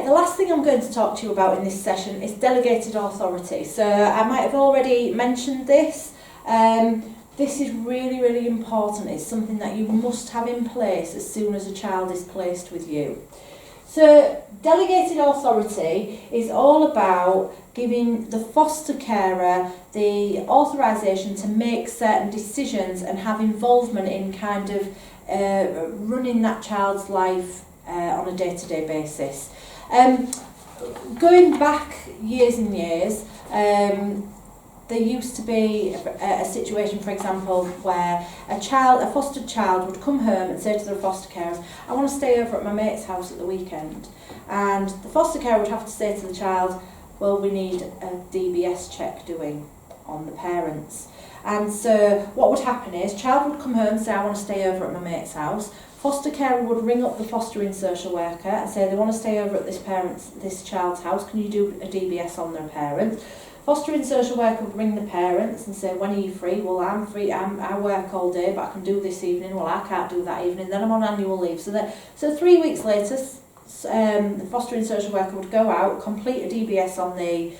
the last thing I'm going to talk to you about in this session is delegated authority. So I might have already mentioned this. This is really, really important. It's something that you must have in place as soon as a child is placed with you. So delegated authority is all about giving the foster carer the authorisation to make certain decisions and have involvement in kind of running that child's life on a day-to-day basis. Going back years and years, there used to be a situation, for example, where a fostered child would come home and say to their foster carers, I want to stay over at my mate's house at the weekend. And the foster carer would have to say to the child, well, we need a DBS check doing on the parents. And so what would happen is, child would come home and say, I want to stay over at my mate's house. Foster carer would ring up the fostering social worker and say they want to stay over at this child's house. Can you do a DBS on their parent? Fostering social worker would ring the parents and say, when are you free? Well, I'm free. I work all day, but I can do this evening. Well, I can't do that evening. Then I'm on annual leave. So 3 weeks later, the fostering social worker would go out, complete a DBS on the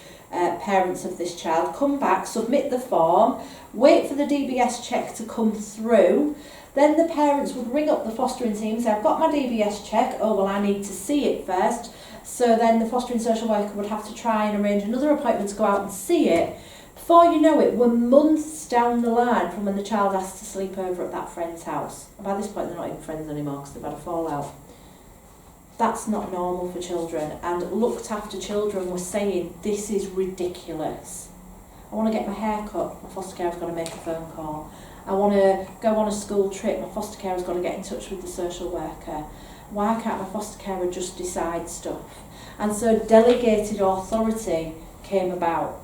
parents of this child, come back, submit the form, wait for the DBS check to come through. Then the parents would ring up the fostering team and say, I've got my DBS check. Oh, well, I need to see it first. So then the fostering social worker would have to try and arrange another appointment to go out and see it. Before you know it, we're months down the line from when the child asked to sleep over at that friend's house. And by this point, they're not even friends anymore because they've had a fallout. That's not normal for children. And looked after children were saying, this is ridiculous. I want to get my hair cut. My foster carer's got to make a phone call. I want to go on a school trip. My foster carer's got to get in touch with the social worker. Why can't my foster carer just decide stuff? And so delegated authority came about.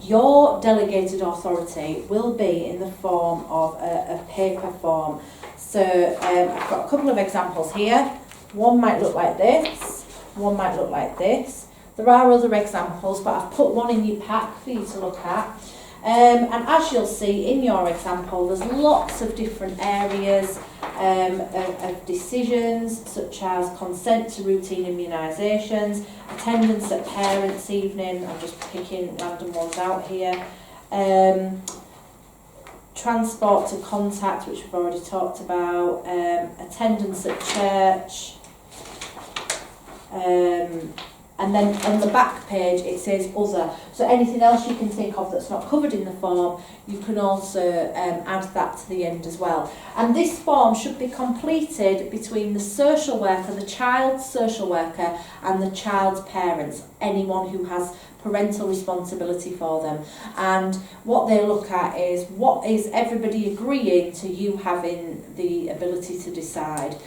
Your delegated authority will be in the form of a paper form. So I've got a couple of examples here. One might look like this, one might look like this. There are other examples, but I've put one in your pack for you to look at. And as you'll see in your example, there's lots of different areas of decisions, such as consent to routine immunisations, attendance at parents' evening, I'm just picking random ones out here, transport to contact, which we've already talked about, attendance at church, and then on the back page it says other. So anything else you can think of that's not covered in the form, you can also add that to the end as well. And this form should be completed between the social worker, the child's social worker, and the child's parents, anyone who has parental responsibility for them. And what they look at is, what is everybody agreeing to you having the ability to decide?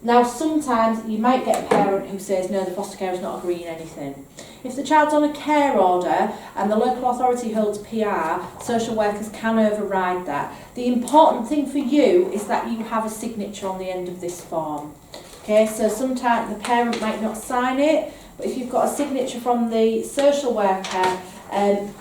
Now, sometimes you might get a parent who says, no, the foster carer is not agreeing anything. If the child's on a care order and the local authority holds PR, social workers can override that. The important thing for you is that you have a signature on the end of this form. Okay, so sometimes the parent might not sign it, but if you've got a signature from the social worker,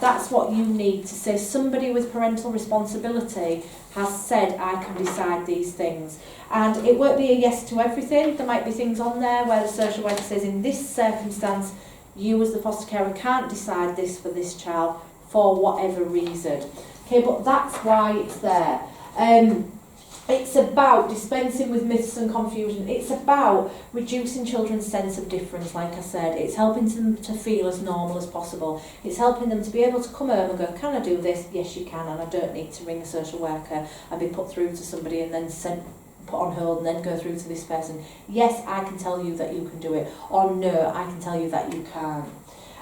that's what you need to say somebody with parental responsibility has said I can decide these things. And it won't be a yes to everything. There might be things on there where the social worker says, in this circumstance, you as the foster carer can't decide this for this child for whatever reason. Okay, but that's why it's there. It's about dispensing with myths and confusion. It's about reducing children's sense of difference, like I said. It's helping them to feel as normal as possible. It's helping them to be able to come home and go, can I do this? Yes, you can, and I don't need to ring a social worker and be put through to somebody and then put on hold and then go through to this person. Yes, I can tell you that you can do it, or no, I can tell you that you can't.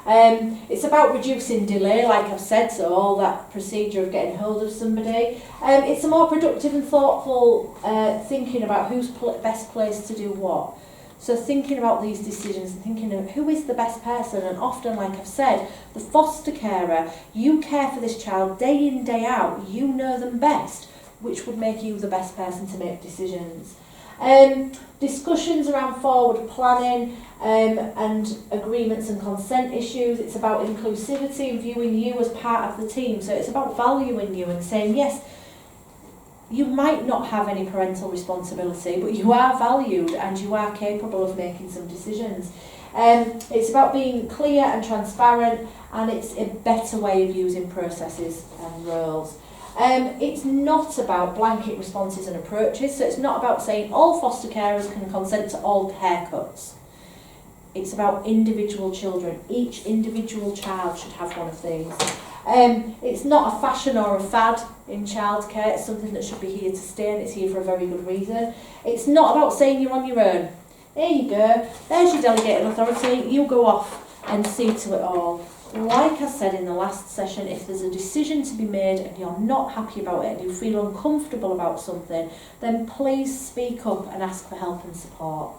It's about reducing delay, like I've said, so all that procedure of getting hold of somebody. It's a more productive and thoughtful thinking about who's best placed to do what. So thinking about these decisions and thinking of who is the best person, and often, like I've said, the foster carer, you care for this child day in, day out, you know them best, which would make you the best person to make decisions. Discussions around forward planning and agreements and consent issues. It's about inclusivity and viewing you as part of the team. So it's about valuing you and saying, yes, you might not have any parental responsibility, but you are valued and you are capable of making some decisions. It's about being clear and transparent, and it's a better way of using processes and roles. It's not about blanket responses and approaches, so it's not about saying all foster carers can consent to all haircuts. It's about individual children. Each individual child should have one of these. It's not a fashion or a fad in childcare. It's something that should be here to stay, and it's here for a very good reason. It's not about saying you're on your own. There you go. There's your delegated authority. You go off and see to it all. Like I said in the last session, if there's a decision to be made and you're not happy about it and you feel uncomfortable about something, then please speak up and ask for help and support.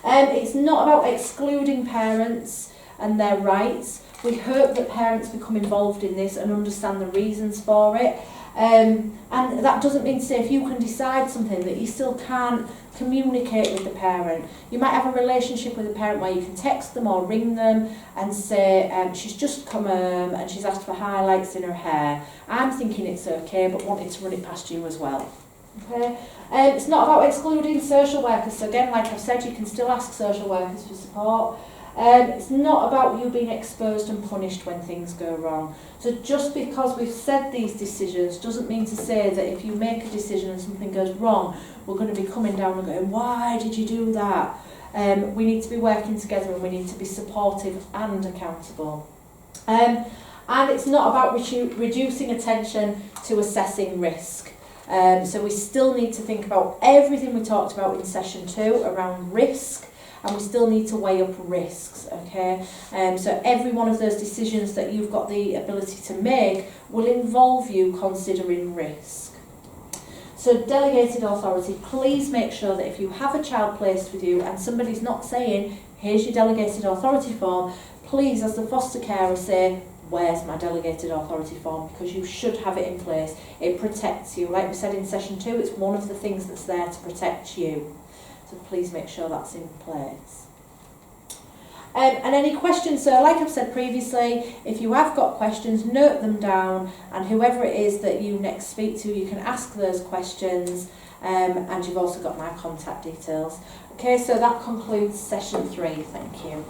It's not about excluding parents and their rights. We hope that parents become involved in this and understand the reasons for it. And that doesn't mean to say if you can decide something that you still can't communicate with the parent. You might have a relationship with a parent where you can text them or ring them and say, she's just come home and she's asked for highlights in her hair. I'm thinking it's okay, but wanted to run it past you as well. Okay. It's not about excluding social workers. So again, like I've said, you can still ask social workers for support. It's not about you being exposed and punished when things go wrong. So just because we've said these decisions doesn't mean to say that if you make a decision and something goes wrong, we're going to be coming down and going, why did you do that? We need to be working together, and we need to be supportive and accountable. And it's not about reducing attention to assessing risk. So we still need to think about everything we talked about in session 2 around risk. And we still need to weigh up risks, okay? So every one of those decisions that you've got the ability to make will involve you considering risk. So delegated authority, please make sure that if you have a child placed with you and somebody's not saying, here's your delegated authority form, please, as the foster carer, say, where's my delegated authority form? Because you should have it in place. It protects you. Like we said in session 2, it's one of the things that's there to protect you. So please make sure that's in place. And any questions, so like I've said previously, if you have got questions, note them down, and whoever it is that you next speak to, you can ask those questions, and you've also got my contact details. Okay, so that concludes session 3. Thank you.